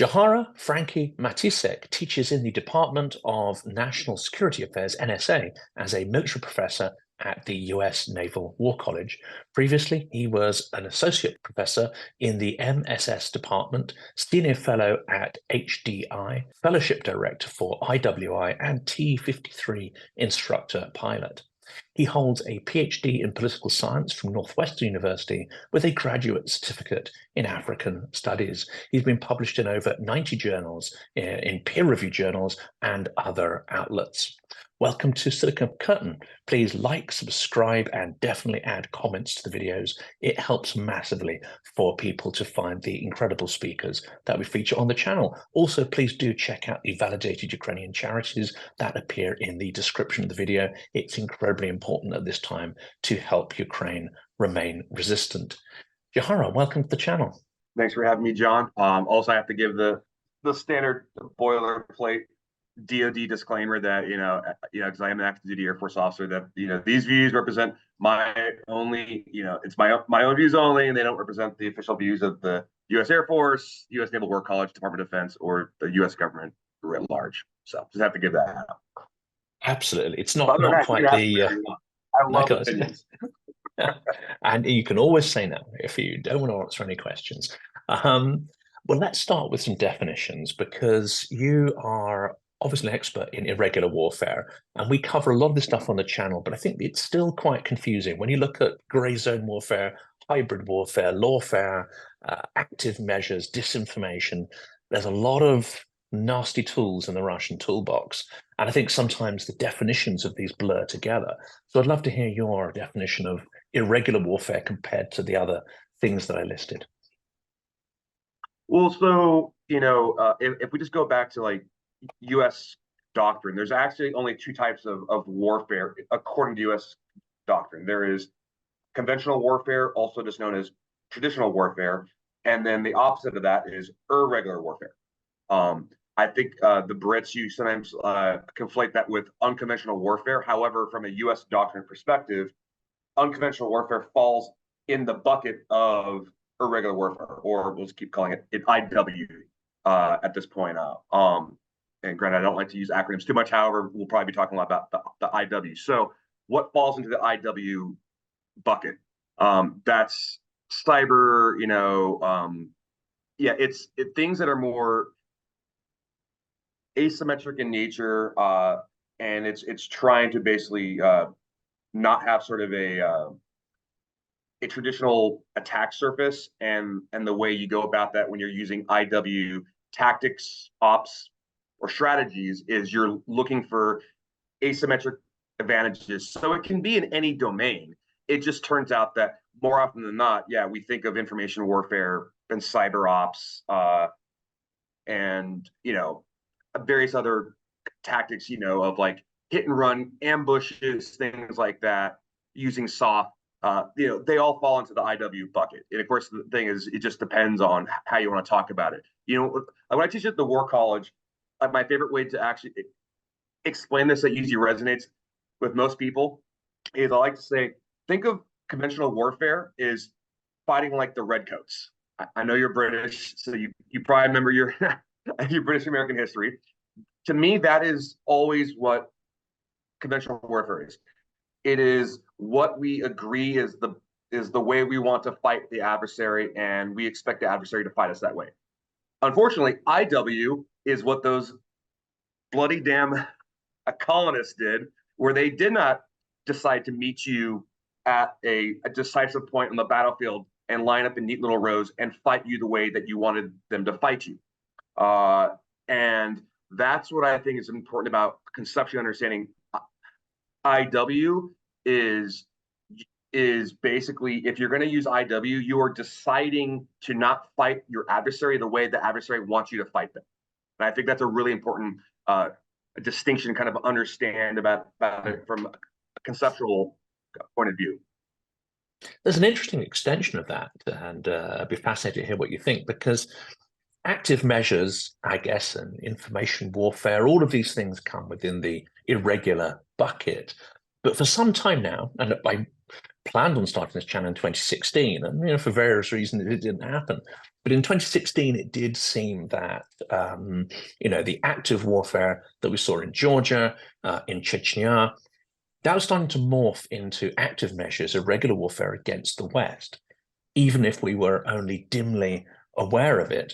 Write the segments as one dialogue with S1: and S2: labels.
S1: Jahara FRANKY Matisek teaches in the Department of National Security Affairs, NSA, as a military professor at the US Naval War College. Previously, he was an associate professor in the MSS Department, senior fellow at HDI, fellowship director for IWI, and T-53 Instructor Pilot. He holds a Ph.D. in political science from Northwestern University with a graduate certificate in African studies. He's been published in over 90 journals, in peer-reviewed journals, and other outlets. Welcome to Silicon Curtain. Please like, subscribe, and definitely add comments to the videos. It helps massively for people to find the incredible speakers that we feature on the channel. Also, please do check out the validated Ukrainian charities that appear in the description of the video. It's incredibly important at this time to help Ukraine remain resistant. Jahara, welcome to the channel.
S2: Thanks for having me, John. Also, I have to give the standard boilerplate DoD disclaimer that because I am an active duty Air Force officer, that these views represent my only, it's my own views only, and they don't represent the official views of the U.S. Air Force, U.S. Naval War College, Department of Defense, or the U.S. government writ large. So just have to give that out.
S1: Absolutely, it's not quite the.
S2: I love opinions.
S1: And you can always say no if you don't want to answer any questions. Well, let's start with some definitions, because you are obviously an expert in irregular warfare, and we cover a lot of this stuff on the channel, but I think it's still quite confusing when you look at grey zone warfare, hybrid warfare, lawfare, active measures, disinformation. There's a lot of nasty tools in the Russian toolbox, and I think sometimes the definitions of these blur together. So I'd love to hear your definition of irregular warfare compared to the other things that I listed.
S2: Well, so if we just go back to like U.S. doctrine, there's actually only two types of warfare according to U.S. doctrine. There is conventional warfare, also just known as traditional warfare, and then the opposite of that is irregular warfare. I think the Brits, you sometimes conflate that with unconventional warfare. However, from a U.S. doctrine perspective, unconventional warfare falls in the bucket of irregular warfare, or we'll just keep calling it IW at this point. And granted, I don't like to use acronyms too much. However, we'll probably be talking a lot about the IW. So what falls into the IW bucket? That's cyber, it's things that are more asymmetric in nature, and it's trying to basically not have sort of a traditional attack surface, and the way you go about that when you're using IW tactics, ops, or strategies is you're looking for asymmetric advantages. So it can be in any domain. It just turns out that more often than not, we think of information warfare and cyber ops, and various other tactics, of like hit and run, ambushes, things like that, using soft. They all fall into the IW bucket. And of course, the thing is, it just depends on how you want to talk about it. When I teach at the War College, my favorite way to actually explain this that usually resonates with most people is I like to say, think of conventional warfare is fighting like the Redcoats. I know you're British, so you probably remember your British American history. To me, that is always what conventional warfare is. It is what we agree is the way we want to fight the adversary, and we expect the adversary to fight us that way. Unfortunately, IW is what those bloody damn colonists did, where they did not decide to meet you at a decisive point on the battlefield and line up in neat little rows and fight you the way that you wanted them to fight you. And that's what I think is important about conceptually understanding IW is basically, if you're going to use IW, you are deciding to not fight your adversary the way the adversary wants you to fight them. And I think that's a really important distinction, kind of understand about it from a conceptual point of view.
S1: There's an interesting extension of that, and I'd be fascinated to hear what you think, because active measures, I guess, and information warfare, all of these things come within the irregular bucket. But for some time now, and I planned on starting this channel in 2016, and for various reasons it didn't happen. But in 2016, it did seem that the active warfare that we saw in Georgia, in Chechnya, that was starting to morph into active measures of regular warfare against the West, even if we were only dimly aware of it.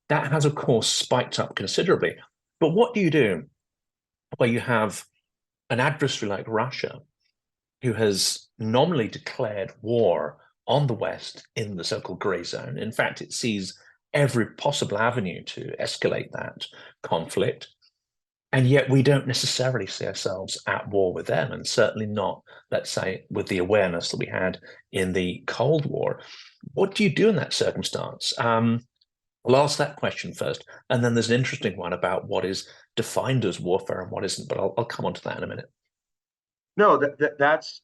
S1: That has, of course, spiked up considerably. But what do you do where you have an adversary like Russia, who has nominally declared war on the West in the so-called grey zone? In fact, it sees every possible avenue to escalate that conflict. And yet we don't necessarily see ourselves at war with them, and certainly not, let's say, with the awareness that we had in the Cold War. What do you do in that circumstance? I'll ask that question first, and then there's an interesting one about what is defined as warfare and what isn't, but I'll come on to that in a minute.
S2: No, that's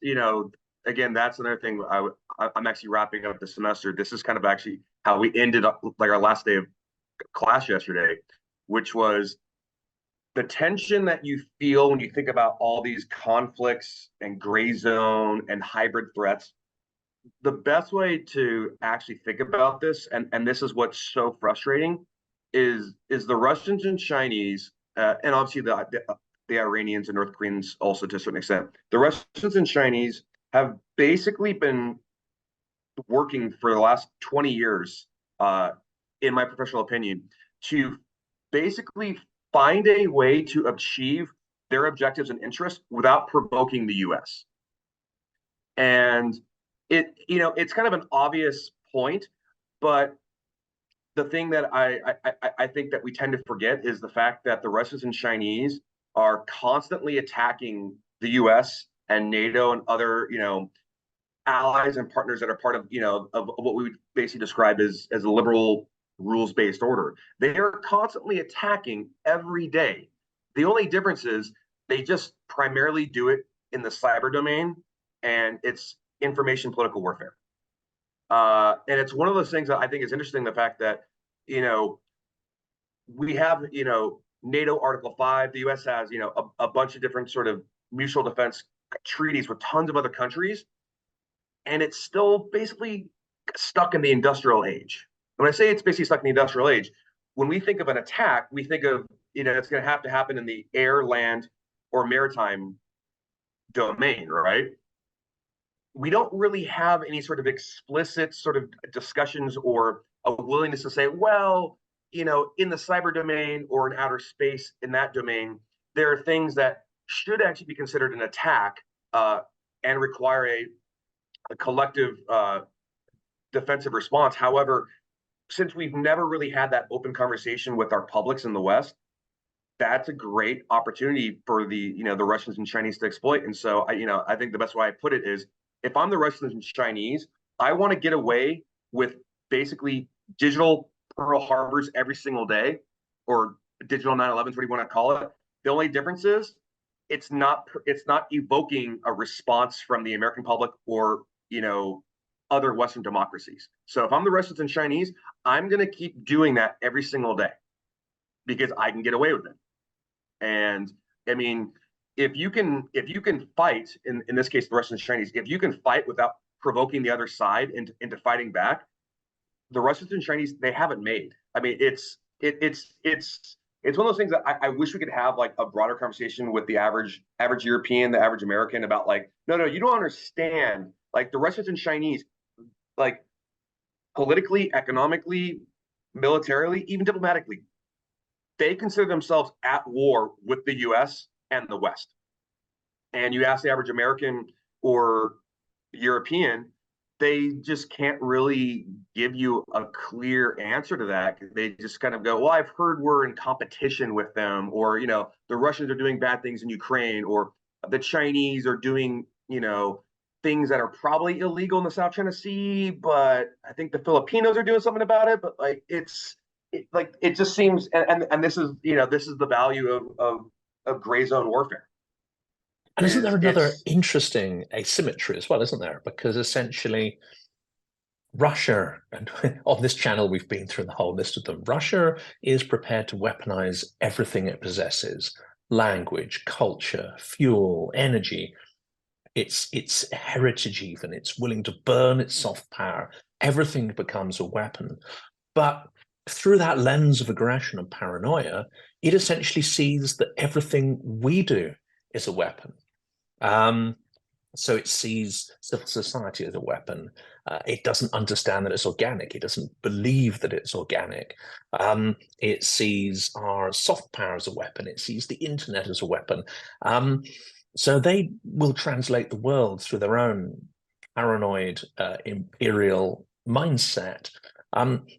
S2: again, that's another thing. I'm actually wrapping up the semester. This is kind of actually how we ended up, like our last day of class yesterday, which was the tension that you feel when you think about all these conflicts and gray zone and hybrid threats. The best way to actually think about this, and this is what's so frustrating, is the Russians and Chinese, and obviously the Iranians and North Koreans also to a certain extent. The Russians and Chinese have basically been working for the last 20 years, in my professional opinion, to basically find a way to achieve their objectives and interests without provoking the US. And it's kind of an obvious point, but the thing that I think that we tend to forget is the fact that the Russians and Chinese are constantly attacking the US and NATO and other, allies and partners that are part of, of what we would basically describe as a liberal rules-based order. They are constantly attacking every day. The only difference is they just primarily do it in the cyber domain, and it's information political warfare. And it's one of those things that I think is interesting, the fact that, we have, NATO Article 5, the US has, a bunch of different sort of mutual defense treaties with tons of other countries, and it's still basically stuck in the industrial age. When I say it's basically stuck in the industrial age, when we think of an attack, we think of, it's going to have to happen in the air, land, or maritime domain, right? We don't really have any sort of explicit sort of discussions or a willingness to say, well, in the cyber domain or in outer space in that domain, there are things that should actually be considered an attack, and require a collective defensive response. However, since we've never really had that open conversation with our publics in the West, that's a great opportunity for the Russians and Chinese to exploit. And so I think the best way I put it is, if I'm the Russians and Chinese, I want to get away with basically digital Pearl Harbors every single day, or digital 9/11s, what do you want to call it. The only difference is it's not evoking a response from the American public or other Western democracies. So if I'm the Russians and Chinese, I'm going to keep doing that every single day because I can get away with it. And I mean, if you can fight, in this case the Russians and Chinese, if you can fight without provoking the other side into fighting back, the Russians and Chinese, they haven't made. I mean, it's one of those things that I wish we could have like a broader conversation with the average European, the average American, about like, no, you don't understand. Like the Russians and Chinese, like politically, economically, militarily, even diplomatically, they consider themselves at war with the US and the West. And you ask the average American or European, they just can't really give you a clear answer to that. They just kind of go, well, I've heard we're in competition with them, or, the Russians are doing bad things in Ukraine, or the Chinese are doing, things that are probably illegal in the South China Sea, but I think the Filipinos are doing something about it. But like, it just seems, and this is, this is the value of gray zone warfare.
S1: And isn't there another interesting asymmetry as well, isn't there? Because essentially, Russia, and on this channel, we've been through the whole list of them. Russia is prepared to weaponize everything it possesses: language, culture, fuel, energy, its heritage even. It's willing to burn its soft power. Everything becomes a weapon. But through that lens of aggression and paranoia, it essentially sees that everything we do is a weapon. So it sees civil society as a weapon. It doesn't understand that it's organic. It doesn't believe that it's organic. It sees our soft power as a weapon. It sees the internet as a weapon. So they will translate the world through their own paranoid, imperial mindset.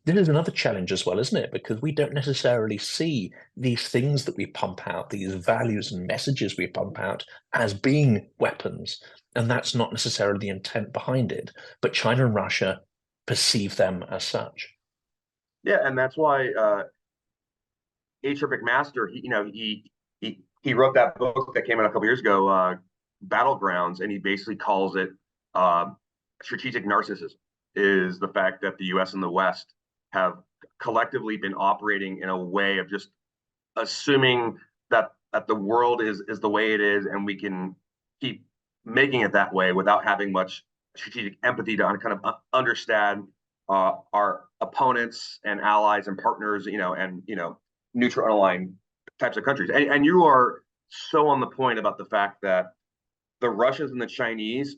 S1: This is another challenge as well, isn't it? Because we don't necessarily see these things that we pump out, these values and messages we pump out as being weapons. And that's not necessarily the intent behind it. But China and Russia perceive them as such.
S2: Yeah, and that's why H.R. McMaster, he wrote that book that came out a couple years ago, Battlegrounds, and he basically calls it strategic narcissism. Is the fact that the U.S. and the West have collectively been operating in a way of just assuming that the world is the way it is, and we can keep making it that way without having much strategic empathy to kind of understand our opponents and allies and partners, and neutral aligned types of countries. And you are so on the point about the fact that the Russians and the Chinese,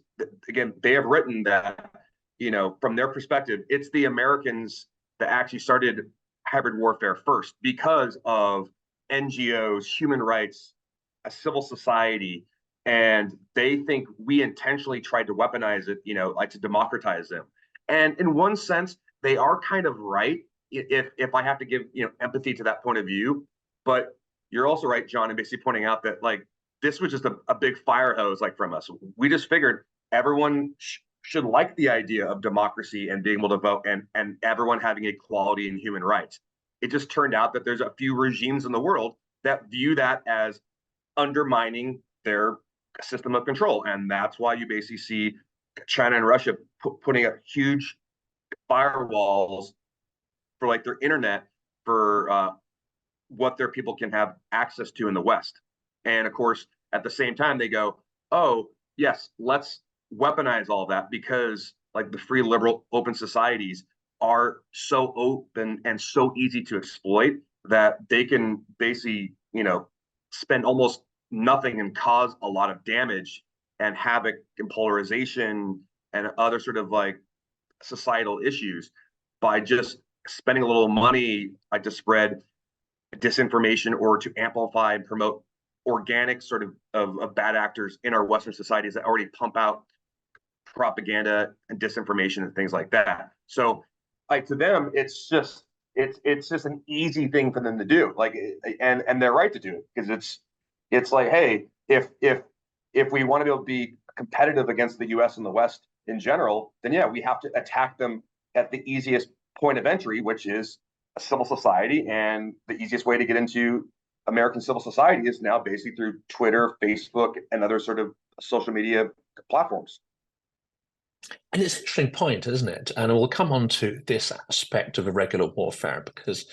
S2: again, they have written that, from their perspective, it's the Americans that actually started hybrid warfare first because of NGOs, human rights, a civil society, and they think we intentionally tried to weaponize it, like to democratize them. And in one sense, they are kind of right if I have to give empathy to that point of view. But you're also right, John, in basically pointing out that like this was just a big fire hose like from us. We just figured everyone should like the idea of democracy and being able to vote and everyone having equality and human rights. It just turned out that there's a few regimes in the world that view that as undermining their system of control. And that's why you basically see China and Russia putting up huge firewalls for like their internet for what their people can have access to in the West. And of course, at the same time, they go, oh, yes, let's weaponize all that because like the free, liberal, open societies are so open and so easy to exploit that they can basically, spend almost nothing and cause a lot of damage and havoc and polarization and other sort of like societal issues by just spending a little money like to spread disinformation or to amplify and promote organic sort of bad actors in our Western societies that already pump out propaganda and disinformation and things like that. So like to them, it's just an easy thing for them to do. Like and they're right to do it because it's like, hey, if we want to be able to be competitive against the US and the West in general, then yeah, we have to attack them at the easiest point of entry, which is a civil society. And the easiest way to get into American civil society is now basically through Twitter, Facebook, and other sort of social media platforms.
S1: And it's an interesting point, isn't it? And we'll come on to this aspect of irregular warfare because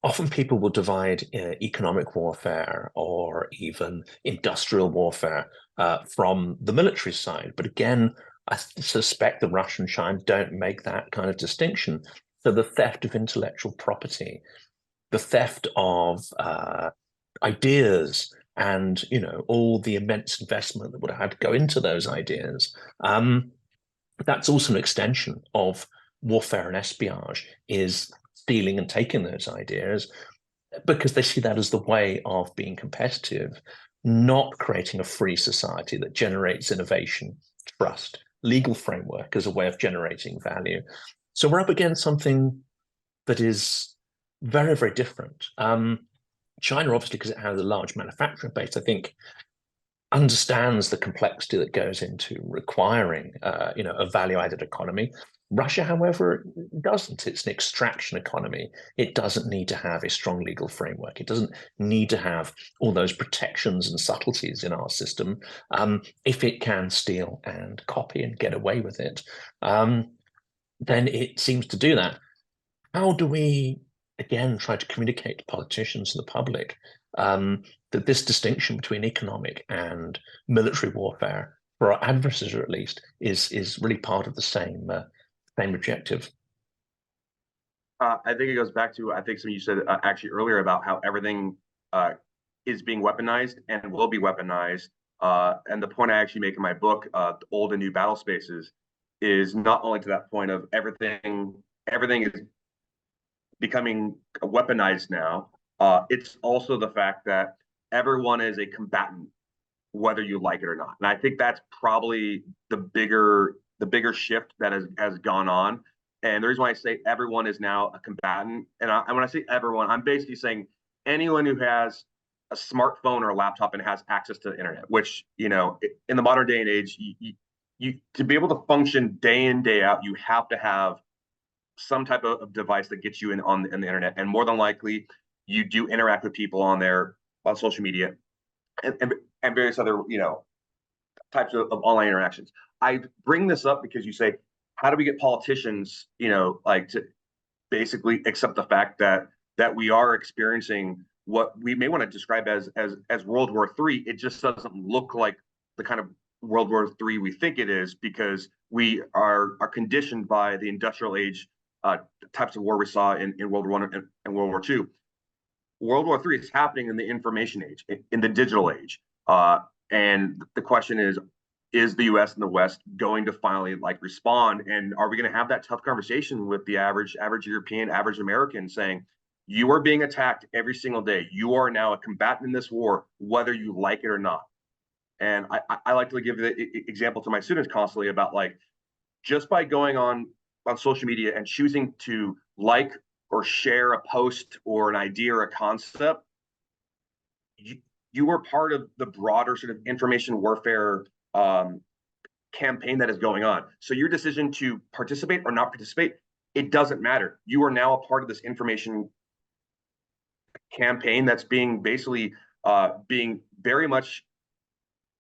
S1: often people will divide economic warfare or even industrial warfare from the military side. But again, I suspect the Russia and China don't make that kind of distinction. So the theft of intellectual property, the theft of ideas, and all the immense investment that would have had to go into those ideas. That's also an extension of warfare and espionage, is stealing and taking those ideas because they see that as the way of being competitive, not creating a free society that generates innovation, trust, legal framework as a way of generating value. So we're up against something that is very, very different. China, obviously, because it has a large manufacturing base, I think understands the complexity that goes into requiring, a value-added economy. Russia, however, doesn't. It's an extraction economy. It doesn't need to have a strong legal framework. It doesn't need to have all those protections and subtleties in our system. If it can steal and copy and get away with it, then it seems to do that. How do we, again, try to communicate to politicians and the public that this distinction between economic and military warfare, for our adversaries at least, is really part of the same objective?
S2: I think it goes back to I think something you said actually earlier about how everything uh, is being weaponized and will be weaponized. And the point I actually make in my book, "Old and New Battle Spaces," is not only to that point of everything is becoming weaponized now. It's also the fact that everyone is a combatant, whether you like it or not. And I think that's probably the bigger shift that has gone on. And the reason why I say everyone is now a combatant, and when I say everyone, I'm basically saying anyone who has a smartphone or a laptop and has access to the internet. Which in the modern day and age, you to be able to function day in day out, you have to have some type of device that gets you in the internet, and more than likely, you do interact with people on there on social media and various other types of online interactions. I bring this up because you say, how do we get politicians, like to basically accept the fact that we are experiencing what we may want to describe as World War III. It just doesn't look like the kind of World War III we think it is, because we are conditioned by the industrial age types of war we saw in World War I and World War II. World War III is happening in the information age, in the digital age. And the question is the U.S. and the West going to finally respond? And are we going to have that tough conversation with the average European, average American, saying, you are being attacked every single day. You are now a combatant in this war, whether you like it or not. And I like to give the example to my students constantly about just by going on social media and choosing to like or share a post or an idea or a concept, you are part of the broader sort of information warfare campaign that is going on. So your decision to participate or not participate, it doesn't matter. You are now a part of this information campaign that's being basically being very much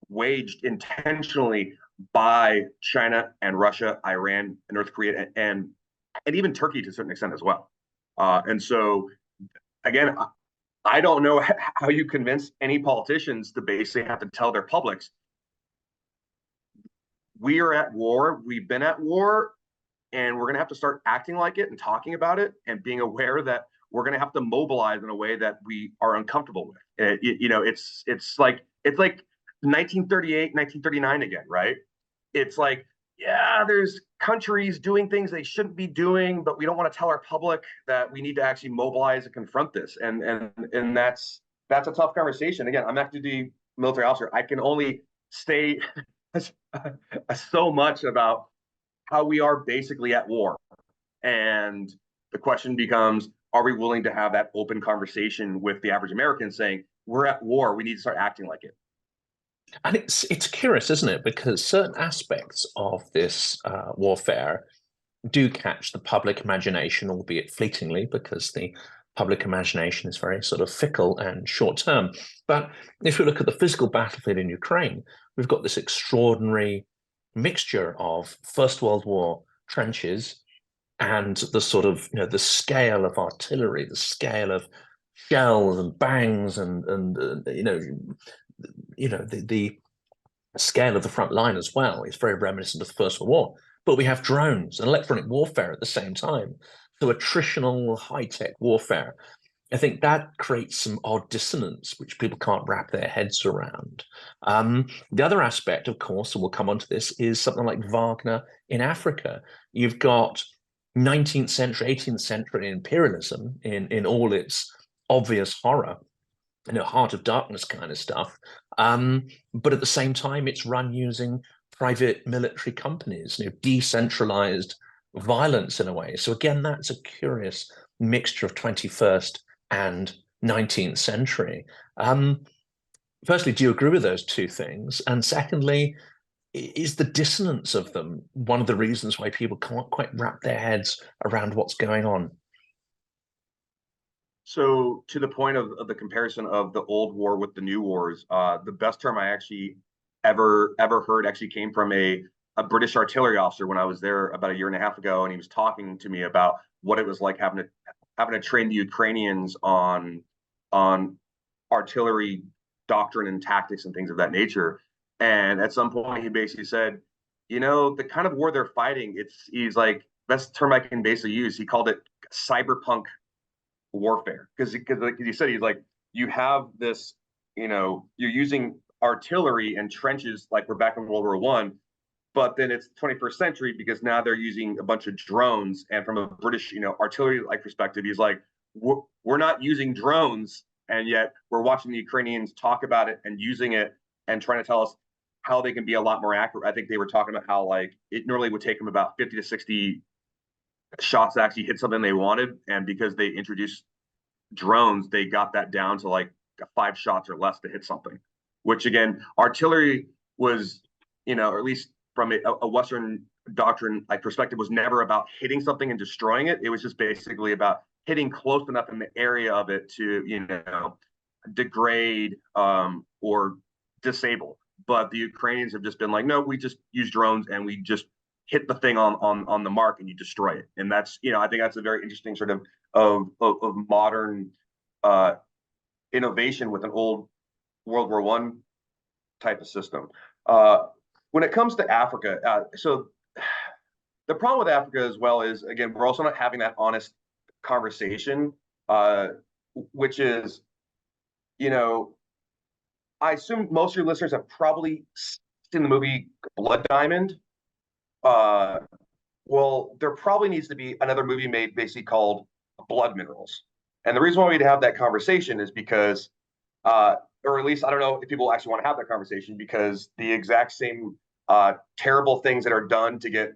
S2: waged intentionally by China and Russia, Iran, and North Korea, and even Turkey to a certain extent as well. And so, again, I don't know how you convince any politicians to basically have to tell their publics, we are at war, we've been at war, and we're going to have to start acting like it and talking about it and being aware that we're going to have to mobilize in a way that we are uncomfortable with. It's like 1938, 1939 again, right? It's like, yeah, there's countries doing things they shouldn't be doing, but we don't want to tell our public that we need to actually mobilize and confront this. And that's a tough conversation. Again, I'm active duty military officer. I can only say so much about how we are basically at war. And the question becomes, are we willing to have that open conversation with the average American saying, we're at war, we need to start acting like it?
S1: And it's curious, isn't it? Because certain aspects of this warfare do catch the public imagination, albeit fleetingly, because the public imagination is very sort of fickle and short term. But if we look at the physical battlefield in Ukraine, we've got this extraordinary mixture of First World War trenches and the sort of the scale of artillery, the scale of shells and bangs, and the scale of the front line as well is very reminiscent of the First World War. But we have drones and electronic warfare at the same time. So attritional high-tech warfare. I think that creates some odd dissonance, which people can't wrap their heads around. The other aspect, of course, and we'll come on to this, is something like Wagner in Africa. You've got 19th century, 18th century imperialism in all its obvious horror, heart of darkness kind of stuff. But at the same time, it's run using private military companies, decentralized violence in a way. So again, that's a curious mixture of 21st and 19th century. Firstly, do you agree with those two things? And secondly, is the dissonance of them one of the reasons why people can't quite wrap their heads around what's going on?
S2: So to the point of the comparison of the old war with the new wars, the best term I actually ever heard actually came from a British artillery officer when I was there about a year and a half ago, and he was talking to me about what it was like having to train the Ukrainians on artillery doctrine and tactics and things of that nature. And at some point, he basically said, the kind of war they're fighting, he's like, best term I can basically use, he called it cyberpunk warfare, because like you said, he's like, you have this, you're using artillery and trenches like we're back in World War I, but then it's 21st century because now they're using a bunch of drones. And from a British, artillery like perspective, he's like, we're not using drones, and yet we're watching the Ukrainians talk about it and using it and trying to tell us how they can be a lot more accurate. I think they were talking about how like it normally would take them about 50 to 60 shots to actually hit something they wanted, and because they introduced drones, they got that down to like 5 shots or less to hit something. Which again, artillery was, or at least from a Western doctrine like perspective, was never about hitting something and destroying it. It was just basically about hitting close enough in the area of it to, degrade or disable. But the Ukrainians have just been like, no, we just use drones and we just hit the thing on the mark and you destroy it. And that's, I think that's a very interesting sort of modern innovation with an old World War I type of system. When it comes to Africa, so the problem with Africa as well is, again, we're also not having that honest conversation, which is, I assume most of your listeners have probably seen the movie Blood Diamond. Well, there probably needs to be another movie made basically called Blood Minerals. And the reason why we'd have that conversation is because, or at least I don't know if people actually want to have that conversation, because the exact same terrible things that are done to get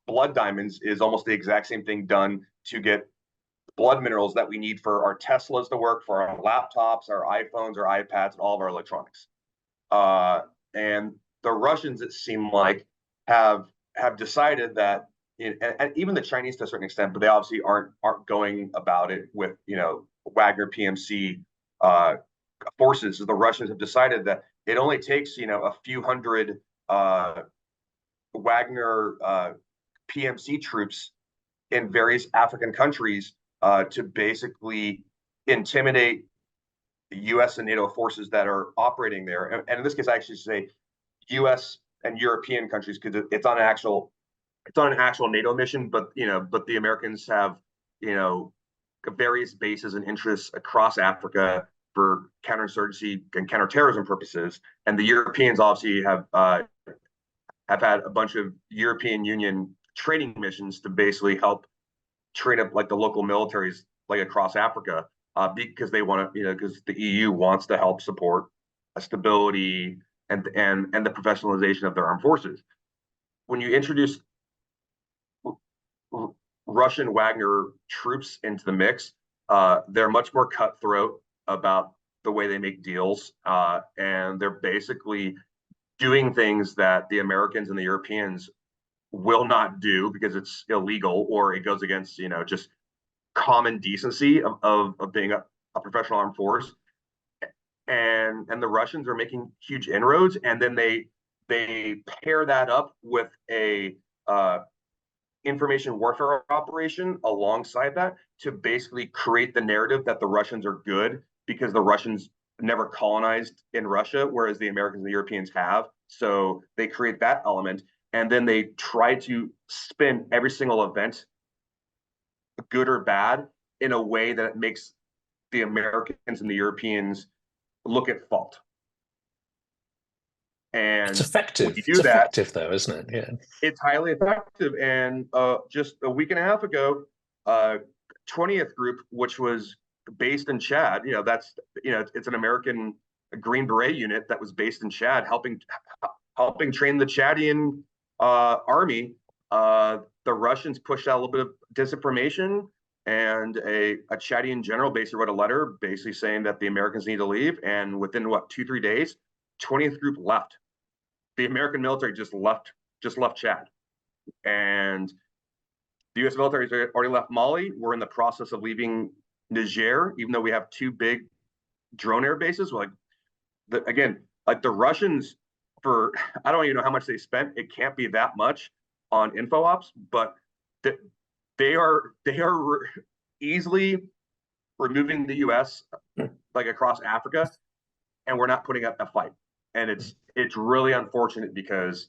S2: blood diamonds is almost the exact same thing done to get blood minerals that we need for our Teslas to work, for our laptops, our iPhones, our iPads, and all of our electronics. And the Russians, it seemed like, have decided that, and even the Chinese to a certain extent, but they obviously aren't going about it with Wagner PMC forces. The Russians have decided that it only takes a few hundred Wagner PMC troops in various African countries to basically intimidate the U.S. and NATO forces that are operating there. And in this case, I actually say U.S. and European countries, because it's on an actual NATO mission, but the Americans have various bases and interests across Africa for counterinsurgency and counterterrorism purposes, and the Europeans obviously have had a bunch of European Union training missions to basically help train up like the local militaries like across Africa, because they want to, because the EU wants to help support a stability and the professionalization of their armed forces. When you introduce Russian Wagner troops into the mix, they're much more cutthroat about the way they make deals, and they're basically doing things that the Americans and the Europeans will not do because it's illegal or it goes against just common decency of being a professional armed force. And the Russians are making huge inroads, and then they pair that up with a information warfare operation alongside that to basically create the narrative that the Russians are good because the Russians never colonized in Russia, whereas the Americans and the Europeans have. So they create that element, and then they try to spin every single event, good or bad, in a way that it makes the Americans and the Europeans look at fault. And
S1: it's effective.
S2: When you do
S1: it's
S2: that,
S1: effective, though, isn't it? Yeah,
S2: it's highly effective. And just a week and a half ago, 20th Group, which was based in Chad, it's an American Green Beret unit that was based in Chad, helping train the Chadian army. The Russians pushed out a little bit of disinformation, and a Chadian general basically wrote a letter basically saying that the Americans need to leave. And within 2-3 days, 20th Group left. The American military just left Chad, and the U.S. military has already left Mali. We're in the process of leaving Niger, even though we have 2 big drone air bases. Again, the Russians, for I don't even know how much they spent. It can't be that much on info ops, but they are easily removing the U.S. like across Africa, and we're not putting up a fight. And it's really unfortunate because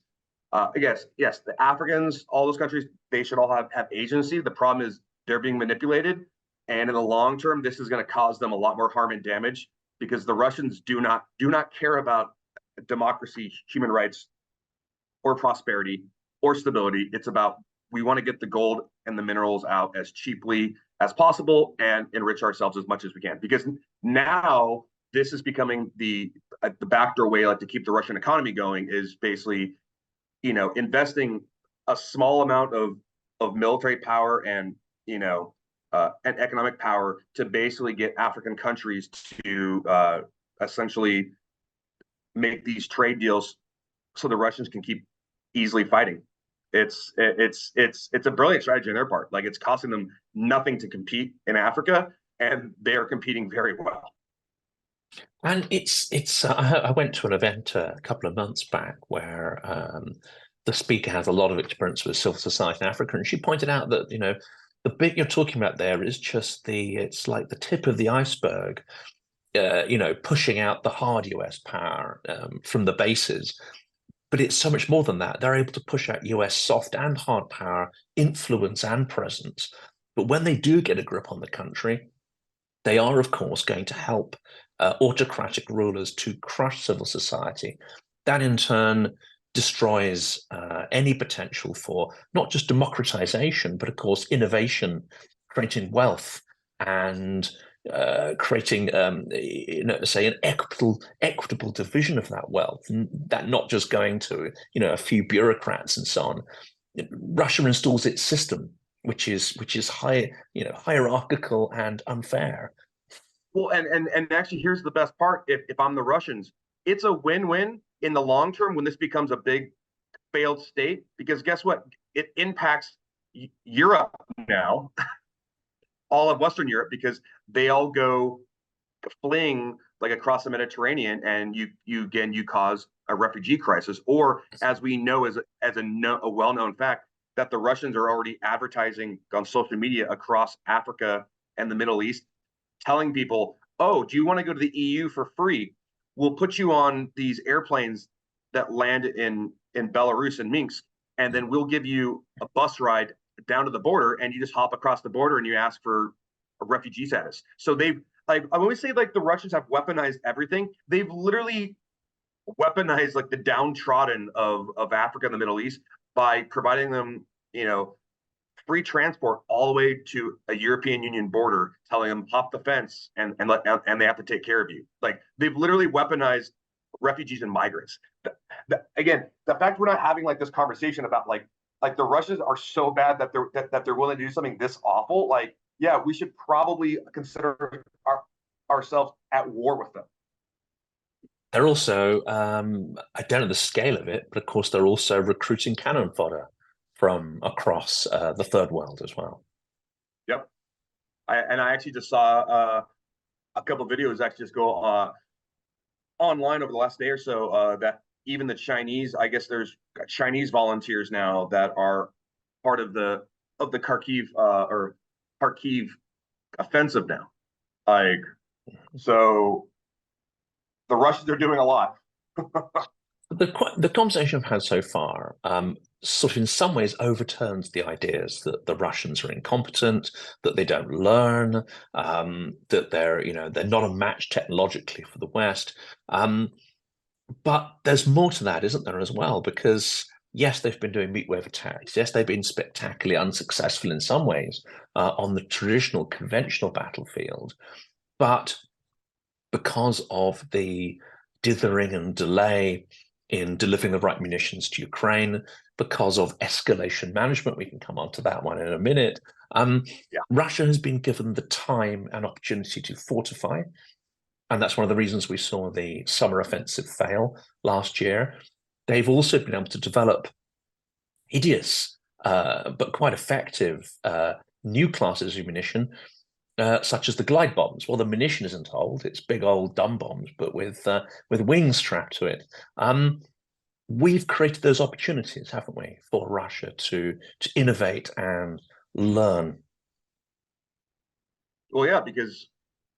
S2: yes, the Africans, all those countries, they should all have agency. The problem is they're being manipulated. And in the long term, this is going to cause them a lot more harm and damage, because the Russians do not care about democracy, human rights, or prosperity or stability. It's about, we want to get the gold and the minerals out as cheaply as possible and enrich ourselves as much as we can. Because now this is becoming the backdoor way, like, to keep the Russian economy going, is basically, investing a small amount of military power and and economic power to basically get African countries to essentially make these trade deals so the Russians can keep easily fighting. It's a brilliant strategy on their part. Like, it's costing them nothing to compete in Africa, and they are competing very well.
S1: And I went to an event a couple of months back where the speaker has a lot of experience with civil society in Africa, and she pointed out that the bit you're talking about there is just it's like the tip of the iceberg. Pushing out the hard US power from the bases. But it's so much more than that. They're able to push out US soft and hard power, influence and presence. But when they do get a grip on the country, they are, of course, going to help autocratic rulers to crush civil society. That, in turn, destroys any potential for not just democratization, but, of course, innovation, creating wealth, and creating, say, an equitable division of that wealth, and that not just going to, a few bureaucrats and so on. Russia installs its system, which is hierarchical and unfair.
S2: Well, and actually, here's the best part. If I'm the Russians, it's a win-win in the long term when this becomes a big failed state, because guess what? It impacts Europe now, all of Western Europe, because they all go fleeing like across the Mediterranean, and you cause a refugee crisis. Or, as we know, as a well-known fact, that the Russians are already advertising on social media across Africa and the Middle East, telling people, oh, do you want to go to the EU for free? We'll put you on these airplanes that land in Belarus and Minsk, and then we'll give you a bus ride down to the border, and you just hop across the border and you ask for a refugee status. So they've, like, when we say like the Russians have weaponized everything, they've literally weaponized like the downtrodden of Africa and the Middle East by providing them, free transport all the way to a European Union border, telling them hop the fence and they have to take care of you. Like, they've literally weaponized refugees and migrants. Again, the fact we're not having like this conversation about like the Russians are so bad that they're willing to do something this awful. Like, yeah, we should probably consider ourselves at war with them.
S1: They're also, I don't know the scale of it, but of course they're also recruiting cannon fodder from across the third world as well.
S2: Yep. I actually just saw a couple of videos actually just go online over the last day or so that even the Chinese, I guess there's Chinese volunteers now that are part of the Kharkiv or Kharkiv offensive now. Like, so the Russians are doing a lot.
S1: The conversation I've had so far sort of in some ways overturns the ideas that the Russians are incompetent, that they don't learn, that they're not a match technologically for the West. But there's more to that, isn't there, as well? Because yes, they've been doing meat wave attacks. Yes, they've been spectacularly unsuccessful in some ways on the traditional, conventional battlefield. But because of the dithering and delay in delivering the right munitions to Ukraine, because of escalation management, we can come on to that one in a minute, Russia has been given the time and opportunity to fortify. And that's one of the reasons we saw the summer offensive fail last year. They've also been able to develop hideous but quite effective new classes of munition, such as the glide bombs. Well, the munition isn't old; it's big old dumb bombs, but with wings strapped to it. We've created those opportunities, haven't we, for Russia to innovate and learn?
S2: Well, yeah, because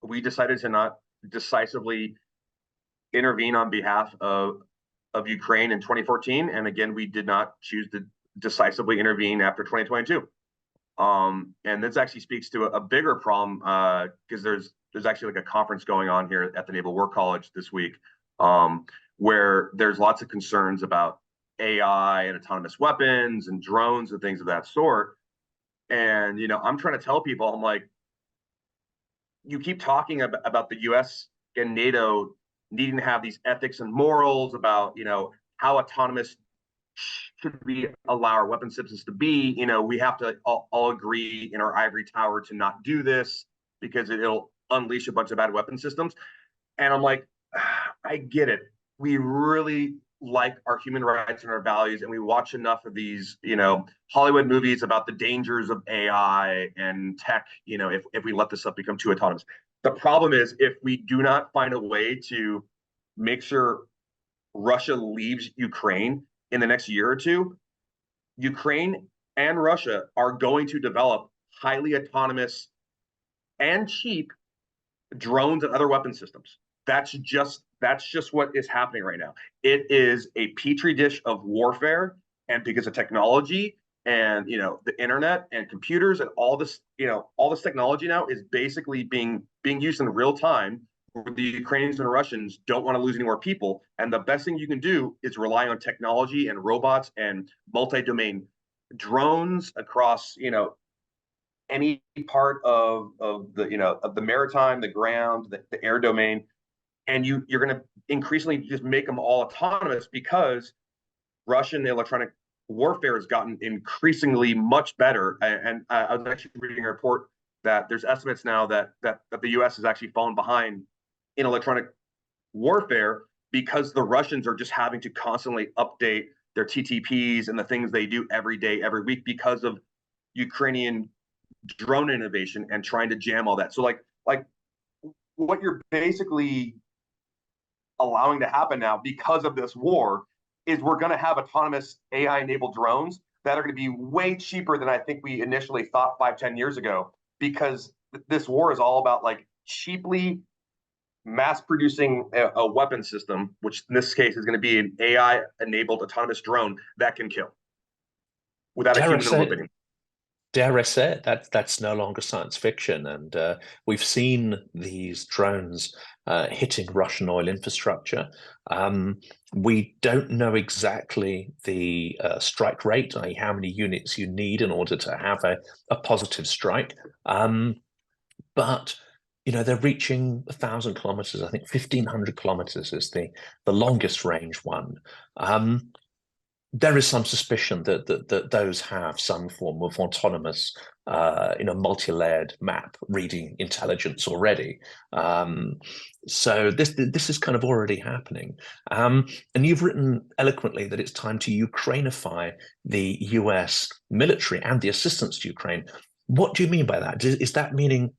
S2: we decided to not decisively intervene on behalf of Ukraine in 2014, and again, we did not choose to decisively intervene after 2022. And this actually speaks to a bigger problem because there's actually like a conference going on here at the Naval War College this week, where there's lots of concerns about AI and autonomous weapons and drones and things of that sort. And I'm trying to tell people, I'm like, you keep talking about the U.S. and NATO needing to have these ethics and morals about how autonomous should we allow our weapon systems to be. We have to all agree in our ivory tower to not do this because it'll unleash a bunch of bad weapon systems. And I'm like, I get it. We really like our human rights and our values, and we watch enough of these, Hollywood movies about the dangers of AI and tech, if we let this stuff become too autonomous. The problem is if we do not find a way to make sure Russia leaves Ukraine in the next year or two, Ukraine and Russia are going to develop highly autonomous and cheap drones and other weapon systems. That's just what is happening right now. It is a petri dish of warfare, and because of technology and the internet and computers and all this technology now is basically being used in real time. Where the Ukrainians and Russians don't want to lose any more people, and the best thing you can do is rely on technology and robots and multi-domain drones across any part of the maritime, the ground, the air domain, and you're going to increasingly just make them all autonomous because Russian electronic warfare has gotten increasingly much better. And I was actually reading a report that there's estimates now that the U.S. has actually fallen behind in electronic warfare because the Russians are just having to constantly update their TTPs and the things they do every day, every week because of Ukrainian drone innovation and trying to jam all that. So like what you're basically allowing to happen now because of this war is we're going to have autonomous AI enabled drones that are going to be way cheaper than I think we initially thought 5-10 years ago, because this war is all about like cheaply mass producing a weapon system, which in this case is going to be an AI enabled autonomous drone that can kill without a
S1: Dare I
S2: human
S1: say,
S2: looping.
S1: dare I say it, that's no longer science fiction, and we've seen these drones hitting Russian oil infrastructure. We don't know exactly the strike rate, i.e., how many units you need in order to have a positive strike. But they're reaching 1,000 kilometers. I think 1,500 kilometers is the longest range one. There is some suspicion that those have some form of autonomous, multi-layered map reading intelligence already. So this is kind of already happening. And you've written eloquently that it's time to Ukrainify the US military and the assistance to Ukraine. What do you mean by that? Is that meaning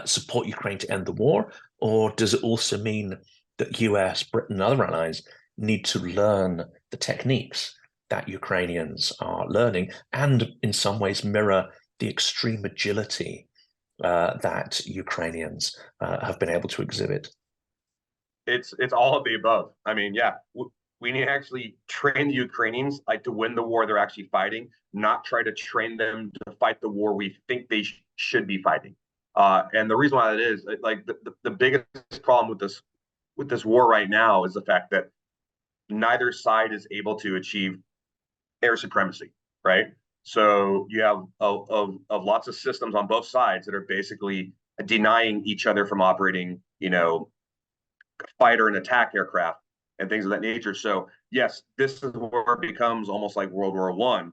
S1: support Ukraine to end the war, or does it also mean that US, Britain, and other allies need to learn the techniques that Ukrainians are learning, and in some ways mirror the extreme agility that Ukrainians have been able to exhibit?
S2: It's all of the above. I mean, yeah, we need to actually train the Ukrainians to win the war they're actually fighting, not try to train them to fight the war we think they should be fighting. And the reason why that is, like the biggest problem with this war right now is the fact that neither side is able to achieve air supremacy, right? So you have of lots of systems on both sides that are basically denying each other from operating, fighter and attack aircraft and things of that nature. So yes, this is where it becomes almost like World War One.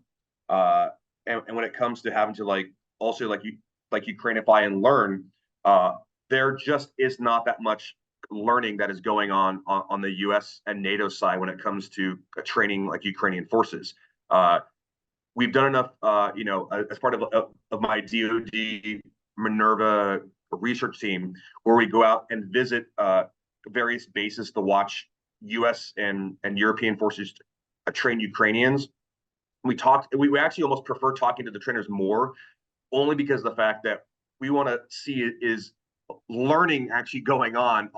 S2: And when it comes to having to also Ukrainify and learn, there just is not that much learning that is going on the U.S. and NATO side when it comes to training like Ukrainian forces. We've done enough, as part of my DoD Minerva research team, where we go out and visit various bases to watch U.S. and European forces train Ukrainians. We actually almost prefer talking to the trainers more, only because of the fact that we want to see is learning actually going on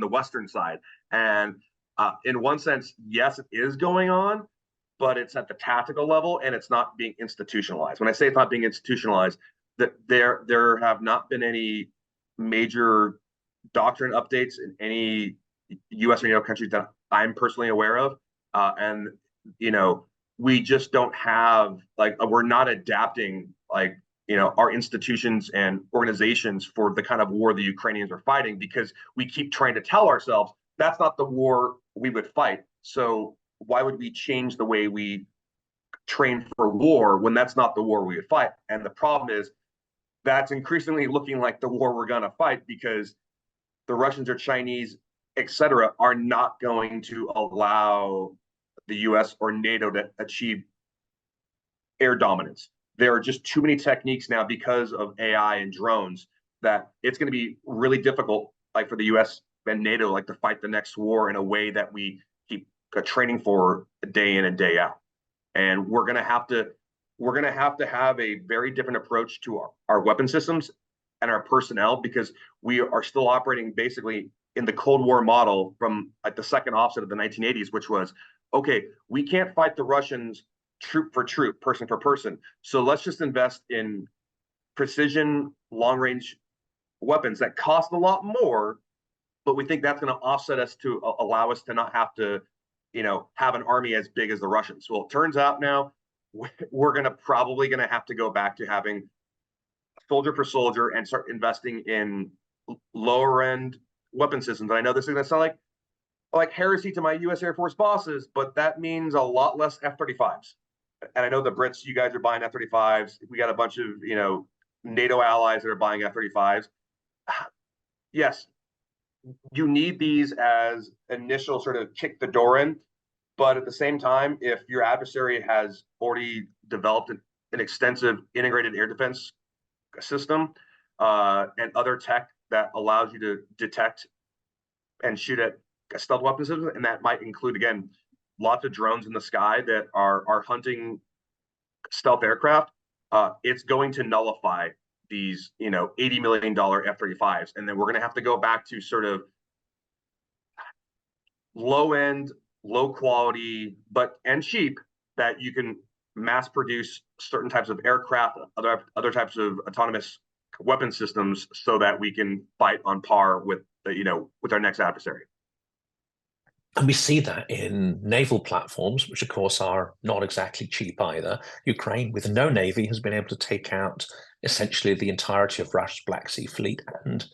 S2: the Western side. And in one sense, yes, it is going on, but it's at the tactical level and it's not being institutionalized. When I say it's not being institutionalized, that there have not been any major doctrine updates in any U.S. or NATO countries that I'm personally aware of, and we just don't have, like, we're not adapting, like, our institutions and organizations for the kind of war the Ukrainians are fighting, because we keep trying to tell ourselves that's not the war we would fight. So why would we change the way we train for war when that's not the war we would fight? And the problem is that's increasingly looking like the war we're going to fight, because the Russians or Chinese, et cetera, are not going to allow the US or NATO to achieve air dominance. There are just too many techniques now because of AI and drones that it's going to be really difficult, like for the US and NATO, like to fight the next war in a way that we keep training for day in and day out. And we're going to have to have a very different approach to our weapon systems and our personnel, because we are still operating basically in the Cold War model from like the second offset of the 1980s, which was, okay, we can't fight the Russians troop for troop, person for person. So let's just invest in precision, long range weapons that cost a lot more, but we think that's going to offset us to allow us to not have to, have an army as big as the Russians. Well, it turns out now we're probably going to have to go back to having soldier for soldier and start investing in lower end weapon systems. And I know this is going to sound like heresy to my U.S. Air Force bosses, but that means a lot less F-35s. And I know the Brits, you guys are buying F-35s. We got a bunch of, NATO allies that are buying F-35s. Yes, you need these as initial sort of kick the door in. But at the same time, if your adversary has already developed an extensive integrated air defense system and other tech that allows you to detect and shoot at stealth weapon systems, and that might include, again, lots of drones in the sky that are hunting stealth aircraft, it's going to nullify these, $80 million F-35s. And then we're going to have to go back to sort of low end, low quality, and cheap, that you can mass produce certain types of aircraft, other types of autonomous weapon systems, so that we can fight on par with with our next adversary.
S1: And we see that in naval platforms, which of course are not exactly cheap either. Ukraine, with no navy, has been able to take out essentially the entirety of Russia's Black Sea Fleet and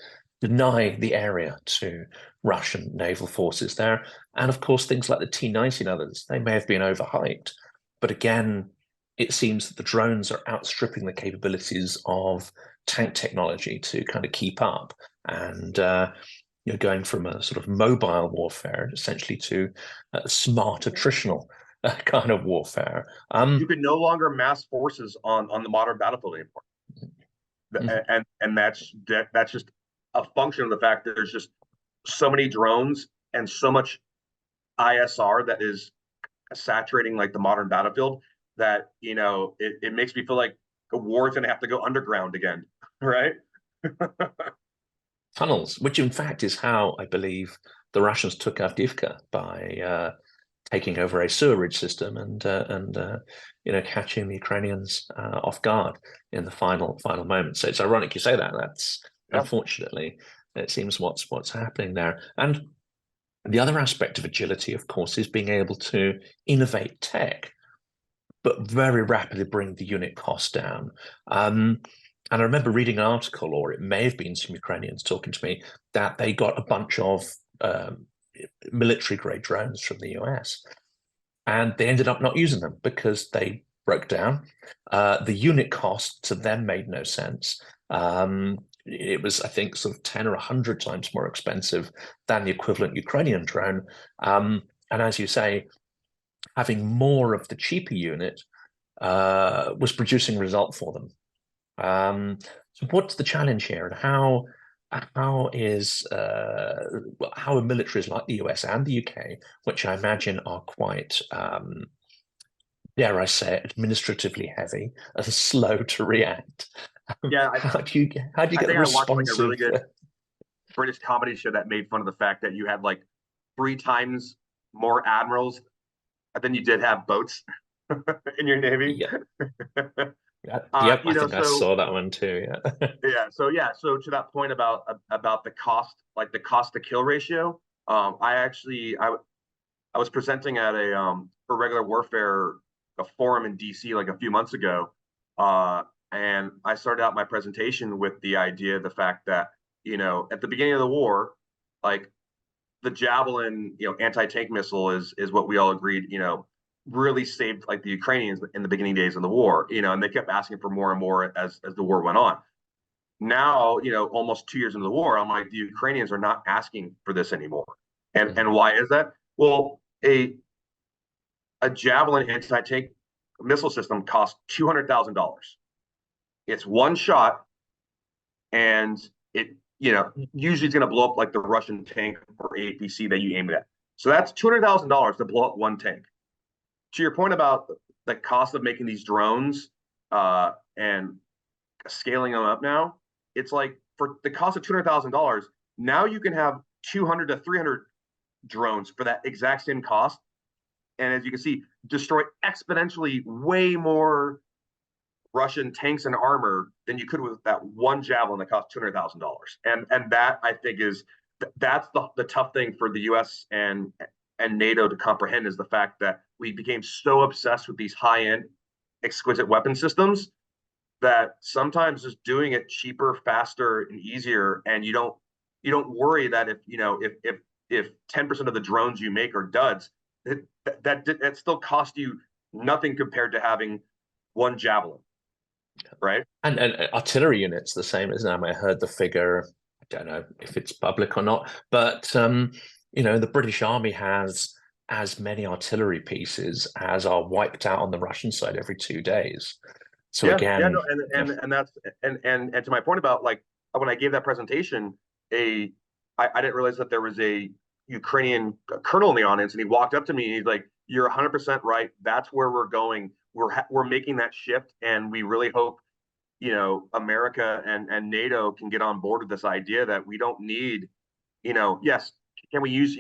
S1: deny the area to Russian naval forces there. And of course, things like the T-90 and others, they may have been overhyped. But again, it seems that the drones are outstripping the capabilities of tank technology to kind of keep up. And you're going from a sort of mobile warfare essentially to smart attritional kind of warfare.
S2: You can no longer mass forces on the modern battlefield anymore, and that's just a function of the fact that there's just so many drones and so much ISR that is saturating like the modern battlefield, that it makes me feel like the war is going to have to go underground again, right?
S1: Tunnels, which in fact is how I believe the Russians took Avdiivka, by taking over a sewerage system and catching the Ukrainians off guard in the final moments. So it's ironic you say that. That's unfortunately, it seems what's happening there. And the other aspect of agility, of course, is being able to innovate tech, but very rapidly bring the unit cost down. And I remember reading an article, or it may have been some Ukrainians talking to me, that they got a bunch of military-grade drones from the US, and they ended up not using them because they broke down. The unit cost to them made no sense. It was, I think, sort of 10 or 100 times more expensive than the equivalent Ukrainian drone. And as you say, having more of the cheaper unit was producing result for them. So what's the challenge here, and how are militaries like the US and the UK, which I imagine are quite, dare I say, administratively heavy and slow to react? How do you get a responsive?
S2: I watched like a really good British comedy show that made fun of the fact that you had like 3 times more admirals then you did have boats in your Navy.
S1: Yeah. Yep, I think I
S2: So
S1: saw that one too. Yeah.
S2: so to that point about the cost, like the cost to kill ratio, I was presenting at a for regular warfare a forum in DC like a few months ago, and I started out my presentation with the idea, the fact that at the beginning of the war, like the Javelin, anti-tank missile is what we all agreed, really saved like the Ukrainians in the beginning days of the war, and they kept asking for more and more as the war went on. Now, almost 2 years into the war, I'm like, the Ukrainians are not asking for this anymore. And why is that? Well, a Javelin anti-tank missile system costs $200,000. It's one shot, and it usually it's going to blow up like the Russian tank or APC that you aim it at. So that's $200,000 to blow up one tank. To your point about the cost of making these drones and scaling them up now, it's like for the cost of $200,000, now you can have 200 to 300 drones for that exact same cost. And as you can see, destroy exponentially way more Russian tanks and armor than you could with that one Javelin that cost $200,000. And that, I think, that's the tough thing for the U.S. and NATO to comprehend, is the fact that we became so obsessed with these high-end, exquisite weapon systems that sometimes just doing it cheaper, faster, and easier, and you don't worry that if 10% of the drones you make are duds, that still cost you nothing compared to having one Javelin, right?
S1: And artillery units the same, isn't it? I heard the figure. I don't know if it's public or not, but the British Army has as many artillery pieces as are wiped out on the Russian side every 2 days. So again,
S2: no, and that's and to my point about, like, when I gave that presentation, I didn't realize that there was a Ukrainian colonel in the audience, and he walked up to me and he's like, "You're 100% right. That's where we're going. We're making that shift, and we really hope America and NATO can get on board with this idea that we don't need, yes, can we use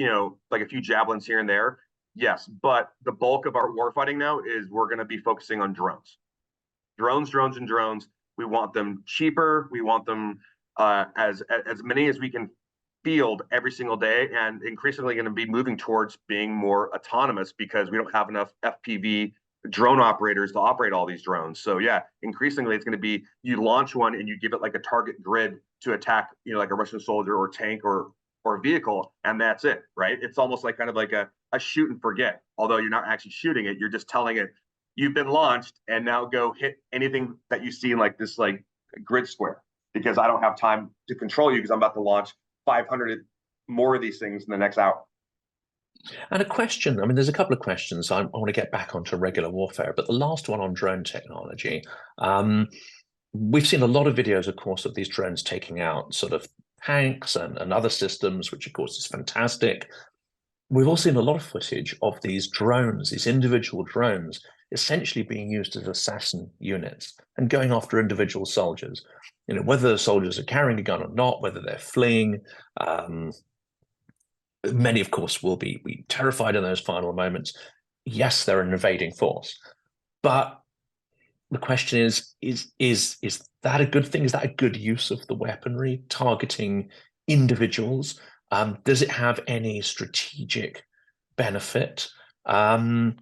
S2: like a few javelins here and there? Yes, but the bulk of our warfighting now is we're going to be focusing on drones." And drones. We want them cheaper. We want them as many as we can field every single day, and increasingly going to be moving towards being more autonomous because we don't have enough FPV drone operators to operate all these drones. So yeah, increasingly it's going to be you launch one and you give it like a target grid to attack, like a Russian soldier or tank or a vehicle, and that's it, right? It's almost like kind of like a shoot and forget. Although you're not actually shooting it, you're just telling it you've been launched, and now go hit anything that you see in like this like grid square, because I don't have time to control you because I'm about to launch 500 more of these things in the next hour.
S1: And a question, I mean, there's a couple of questions. I want to get back onto regular warfare, but the last one on drone technology. We've seen a lot of videos, of course, of these drones taking out sort of tanks and other systems, which of course is fantastic. We've also seen a lot of footage of these drones, these individual drones, essentially being used as assassin units and going after individual soldiers. Whether the soldiers are carrying a gun or not, whether they're fleeing. Many, of course, will be terrified in those final moments. Yes, they're an invading force, but the question is that a good thing? Is that a good use of the weaponry, targeting individuals? Does it have any strategic benefit? And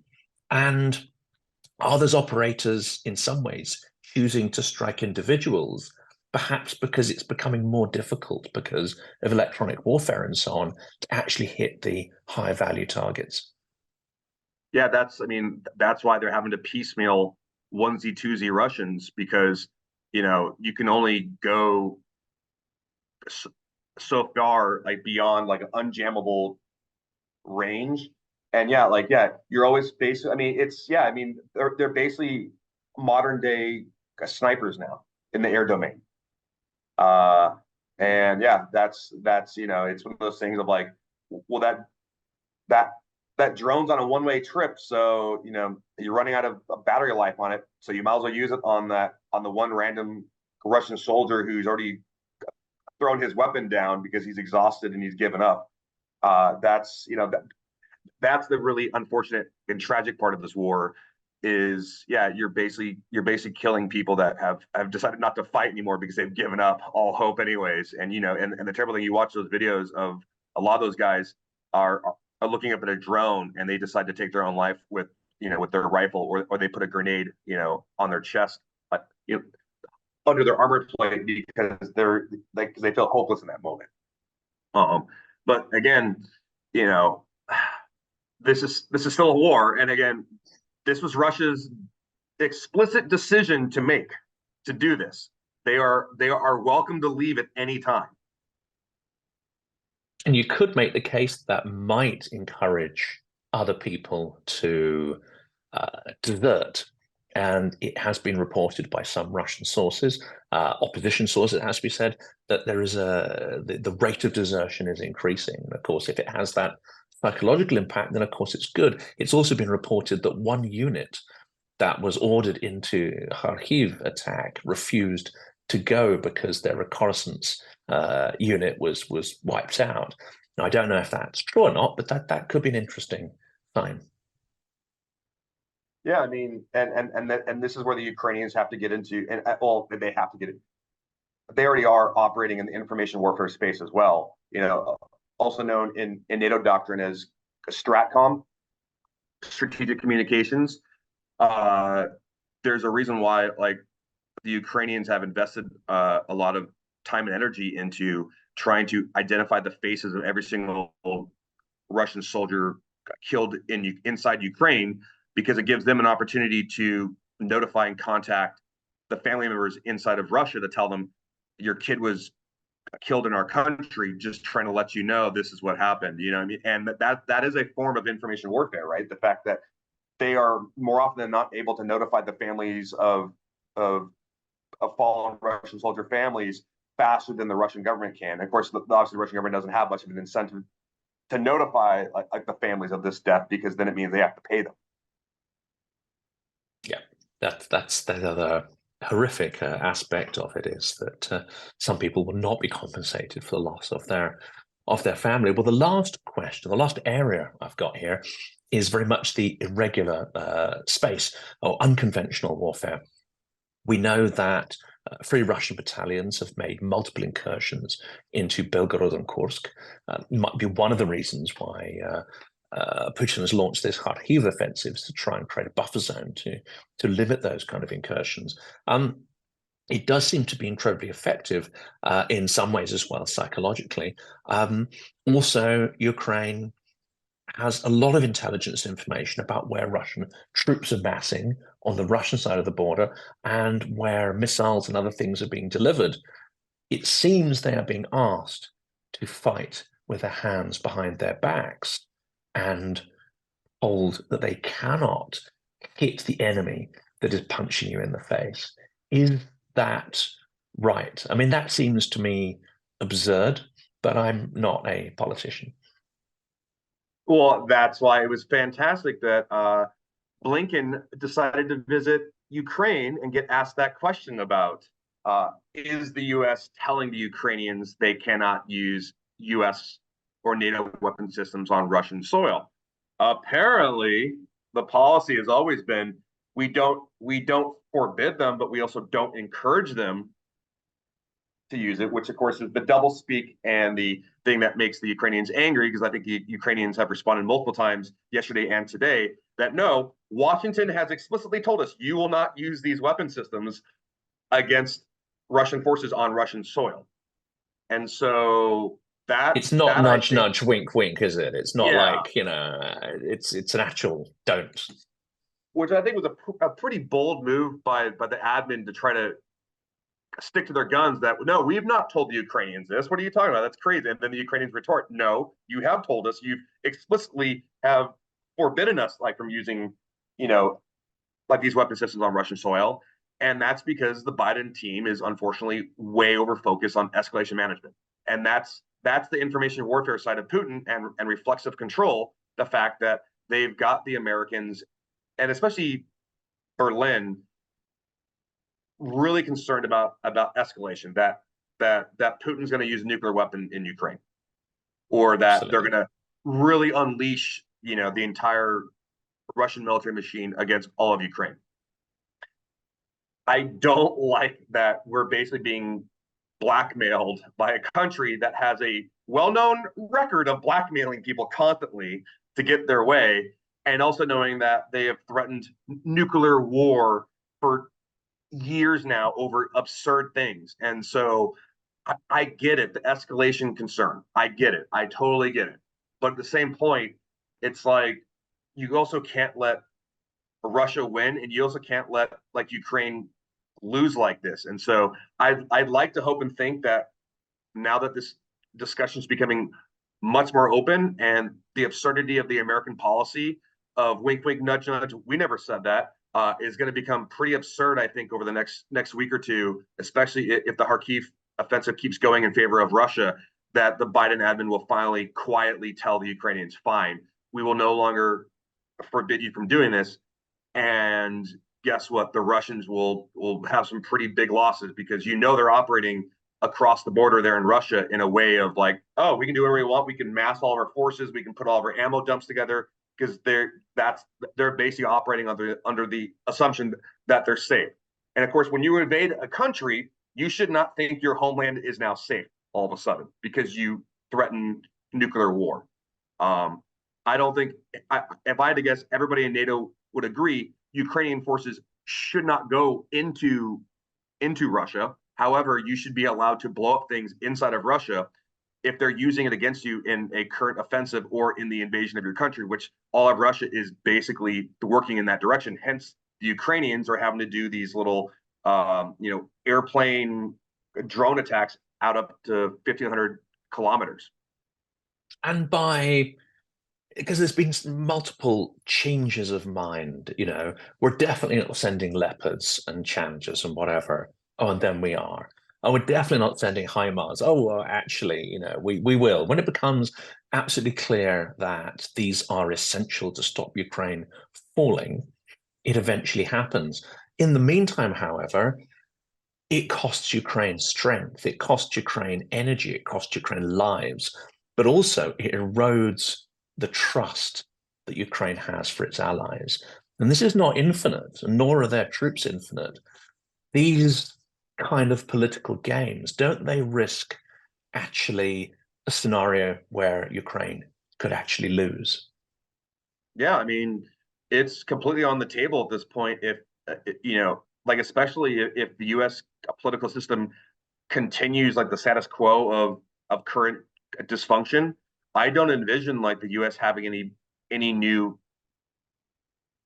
S1: are those operators, in some ways, choosing to strike individuals, perhaps because it's becoming more difficult because of electronic warfare and so on, to actually hit the high value targets?
S2: Yeah, that's why they're having to piecemeal onesie twosie Russians, because you can only go so far, like beyond like an unjammable range. And you're always facing. They're basically modern day snipers now in the air domain. And yeah, that's it's one of those things of like, well, that drone's on a one-way trip, so you're running out of battery life on it, so you might as well use it on the one random Russian soldier who's already thrown his weapon down because he's exhausted and he's given up. that's the really unfortunate and tragic part of this war is, yeah, you're basically killing people that have decided not to fight anymore because they've given up all hope anyways. And and the terrible thing, you watch those videos of a lot of those guys are looking up at a drone and they decide to take their own life with with their rifle, or they put a grenade on their chest, you know, under their armor plate, because they feel hopeless in that moment. But again, you know, this is still a war, and again, this was Russia's explicit decision to make, to do this. They are welcome to leave at any time.
S1: And you could make the case that might encourage other people to desert. And it has been reported by some Russian sources, opposition sources, it has to be said, that there is the rate of desertion is increasing. And of course, if it has that psychological impact, then of course it's good. It's also been reported that one unit that was ordered into Kharkiv attack refused to go because their reconnaissance unit was wiped out. Now, I don't know if that's true or not, but that could be an interesting sign.
S2: Yeah, I mean, and this is where the Ukrainians have to get into, and well, they have to get in. They already are operating in the information warfare space as well. Also known in NATO doctrine as STRATCOM, strategic communications. There's a reason why, like, the Ukrainians have invested a lot of time and energy into trying to identify the faces of every single Russian soldier killed inside Ukraine, because it gives them an opportunity to notify and contact the family members inside of Russia to tell them your kid was killed in our country, just trying to let you know this is what happened. You know what I mean? And that is a form of information warfare, right? The fact that they are more often than not able to notify the families of fallen Russian soldier families faster than the Russian government can. Of course, obviously, the Russian government doesn't have much of an incentive to notify like the families of this death, because then it means they have to pay them.
S1: Yeah, that's the other horrific aspect of it, is that some people will not be compensated for the loss of their family. Well, the last question, the last area I've got here, is very much the irregular space or unconventional warfare. We know that Free Russian battalions have made multiple incursions into Belgorod and Kursk. Might be one of the reasons why Putin has launched this Kharkiv offensives, to try and create a buffer zone to limit those kind of incursions. It does seem to be incredibly effective in some ways as well, psychologically. Also, Ukraine has a lot of intelligence information about where Russian troops are massing on the Russian side of the border and where missiles and other things are being delivered. It seems they are being asked to fight with their hands behind their backs and told that they cannot hit the enemy that is punching you in the face. Is that right? I mean, that seems to me absurd, but I'm not a politician.
S2: Well, that's why it was fantastic that Blinken decided to visit Ukraine and get asked that question about, is the U.S. telling the Ukrainians they cannot use U.S. or NATO weapon systems on Russian soil? Apparently, the policy has always been, we don't forbid them, but we also don't encourage them to use it, which of course is the doublespeak and the thing that makes the Ukrainians angry, because I think the Ukrainians have responded multiple times yesterday and today that no, Washington has explicitly told us you will not use these weapon systems against Russian forces on Russian soil. And so
S1: it's not nudge,
S2: think,
S1: nudge, wink, wink, is it? It's not like, it's an actual don't.
S2: Which I think was a pretty bold move by the admin to try to stick to their guns that, no, we've not told the Ukrainians this. What are you talking about? That's crazy. And then the Ukrainians retort, no, you have told us. You've explicitly have forbidden us from using, like these weapon systems on Russian soil. And that's because the Biden team is unfortunately way over focused on escalation management. And that's the information warfare side of Putin and reflexive control, the fact that they've got the Americans, and especially Berlin, really concerned about escalation, that Putin's going to use a nuclear weapon in Ukraine, or that They're going to really unleash the entire Russian military machine against all of Ukraine. I don't like that we're basically being blackmailed by a country that has a well-known record of blackmailing people constantly to get their way, and also knowing that they have threatened nuclear war for years now over absurd things. And so I get it, the escalation concern. I get it. I totally get it. But at the same point, it's like you also can't let Russia win, and you also can't let like Ukraine lose like this. And so I'd like to hope and think that now that this discussion is becoming much more open, and the absurdity of the American policy of wink, wink, nudge, nudge, we never said that, is going to become pretty absurd, I think, over the next week or two, especially if the Kharkiv offensive keeps going in favor of Russia, that the Biden admin will finally quietly tell the Ukrainians, fine, we will no longer forbid you from doing this. And guess what? The Russians will have some pretty big losses, because they're operating across the border there in Russia in a way of like, oh, we can do whatever we want. We can mass all of our forces. We can put all of our ammo dumps together, because they're basically operating under the assumption that they're safe. And of course, when you invade a country, you should not think your homeland is now safe all of a sudden because you threaten nuclear war. I don't think, if I had to guess, everybody in NATO would agree Ukrainian forces should not go into Russia. However, you should be allowed to blow up things inside of Russia if they're using it against you in a current offensive or in the invasion of your country, which all of Russia is basically working in that direction. Hence, the Ukrainians are having to do these little, airplane drone attacks out up to 1,500 kilometers.
S1: And because there's been multiple changes of mind, we're definitely not sending Leopards and Challengers and whatever. Oh, and then we are. Oh, we're definitely not sending HIMARS. Oh, well, actually, we will. When it becomes absolutely clear that these are essential to stop Ukraine falling, it eventually happens. In the meantime, however, it costs Ukraine strength, it costs Ukraine energy, it costs Ukraine lives, but also it erodes the trust that Ukraine has for its allies. And this is not infinite, nor are their troops infinite. These kind of political games, don't they risk actually a scenario where Ukraine could actually lose?
S2: Yeah, I mean, it's completely on the table at this point. If especially if the U.S. political system continues like the status quo of current dysfunction, I don't envision like the U.S. having any new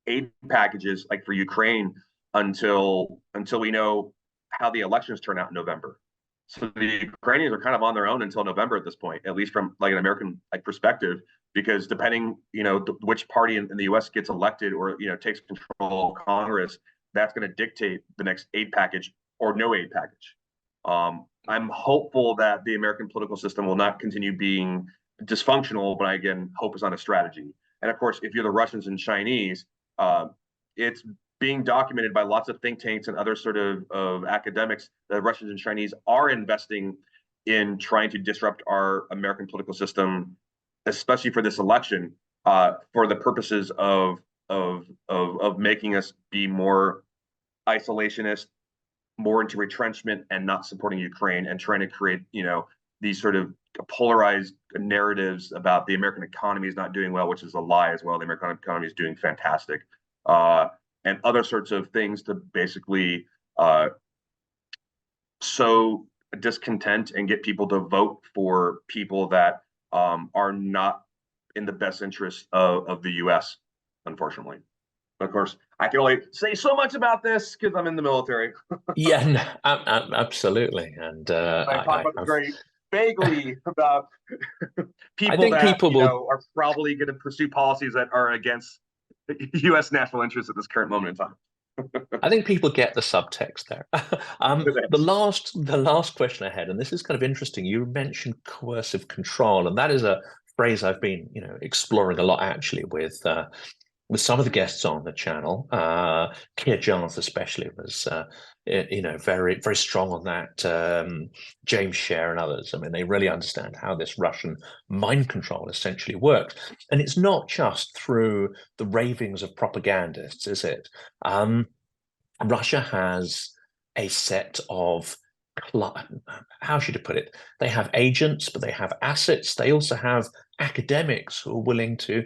S2: aid packages like for Ukraine until we know how the elections turn out in November. So the Ukrainians are kind of on their own until November at this point, at least from like an American perspective, because depending which party in the U.S. gets elected or takes control of Congress, that's going to dictate the next aid package or no aid package. I'm hopeful that the American political system will not continue being dysfunctional, but again, hope is not a strategy. And of course, if you're the Russians and Chinese, it's being documented by lots of think tanks and other sort of academics that Russians and Chinese are investing in trying to disrupt our American political system, especially for this election, for the purposes of making us be more isolationist, more into retrenchment, and not supporting Ukraine, and trying to create these sort of polarized narratives about the American economy is not doing well, which is a lie as well. The American economy is doing fantastic, and other sorts of things to basically sow discontent and get people to vote for people that are not in the best interest of the U.S., unfortunately. Of course, I can only say so much about this because I'm in the military.
S1: Yeah, no, absolutely. And
S2: I talk about this very vaguely about people
S1: I think
S2: that
S1: people will
S2: are probably going to pursue policies that are against U.S. national interests at this current moment in time.
S1: I think people get the subtext there. The last question I had, and this is kind of interesting. You mentioned coercive control, and that is a phrase I've been, exploring a lot actually with with some of the guests on the channel. Keir Jarth especially was, very, very strong on that. James Sher and others. I mean, they really understand how this Russian mind control essentially works. And it's not just through the ravings of propagandists, is it? Russia has a set of, how should I put it? They have agents, but they have assets. They also have academics who are willing to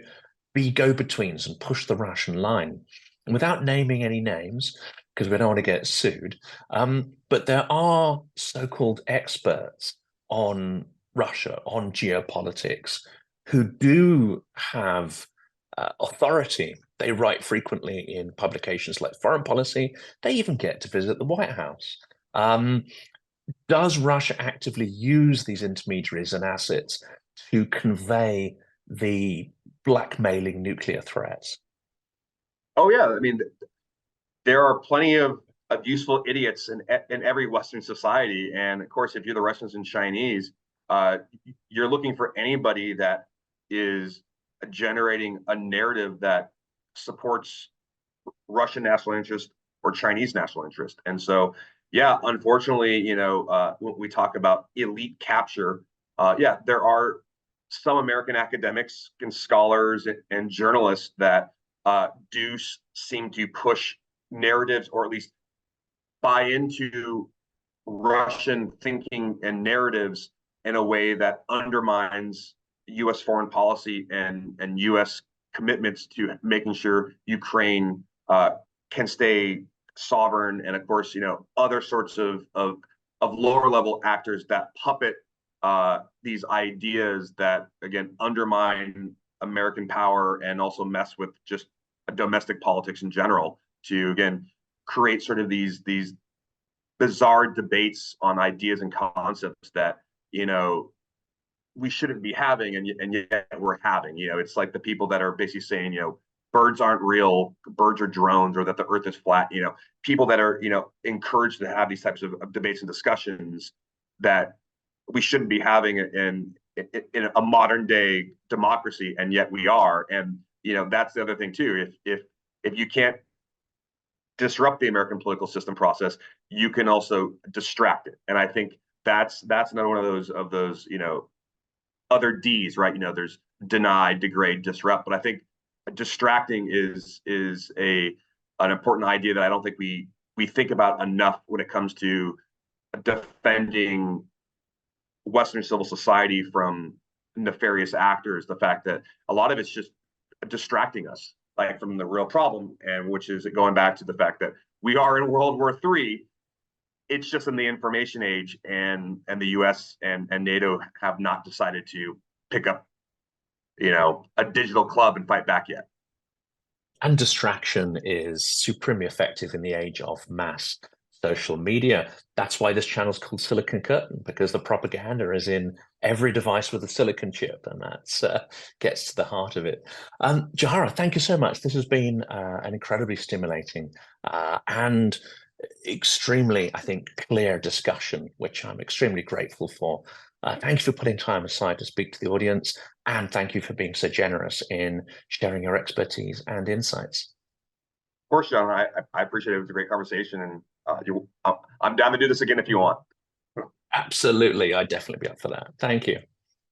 S1: be go-betweens and push the Russian line. And without naming any names, because we don't want to get sued, but there are so-called experts on Russia, on geopolitics, who do have authority. They write frequently in publications like Foreign Policy. They even get to visit the White House. Does Russia actively use these intermediaries and assets to convey the blackmailing nuclear threats?
S2: Oh yeah, I mean, there are plenty of useful idiots in every Western society, and of course, if you're the Russians and Chinese, you're looking for anybody that is generating a narrative that supports Russian national interest or Chinese national interest. And so, yeah, unfortunately, when we talk about elite capture, yeah, there are some American academics and scholars and journalists that do seem to push narratives, or at least buy into Russian thinking and narratives in a way that undermines U.S. foreign policy and U.S. commitments to making sure Ukraine can stay sovereign, and of course, other sorts of lower level actors that puppet these ideas that again undermine American power and also mess with just domestic politics in general to again create sort of these bizarre debates on ideas and concepts that we shouldn't be having, and yet we're having. It's like the people that are basically saying birds aren't real, birds are drones, or that the earth is flat. People that are encouraged to have these types of debates and discussions that we shouldn't be having in a modern day democracy, and yet we are. And that's the other thing too. If you can't disrupt the American political system process, you can also distract it. And I think that's another one of those other D's, right? There's deny, degrade, disrupt. But I think distracting is an important idea that I don't think we think about enough when it comes to defending Western civil society from nefarious actors. The fact that a lot of it's just distracting us, like from the real problem, and which is going back to the fact that we are in World War III. It's just in the information age, and the U.S. and NATO have not decided to pick up, a digital club and fight back yet.
S1: And distraction is supremely effective in the age of mass social media. That's why this channel is called Silicon Curtain, because the propaganda is in every device with a silicon chip, and that gets to the heart of it. Jahara, thank you so much. This has been an incredibly stimulating and extremely, I think, clear discussion, which I'm extremely grateful for. Thank you for putting time aside to speak to the audience, and thank you for being so generous in sharing your expertise and insights.
S2: Of course, John, I appreciate it. It was a great conversation, and I'm down to do this again if you want.
S1: Absolutely, I'd definitely be up for that. Thank you.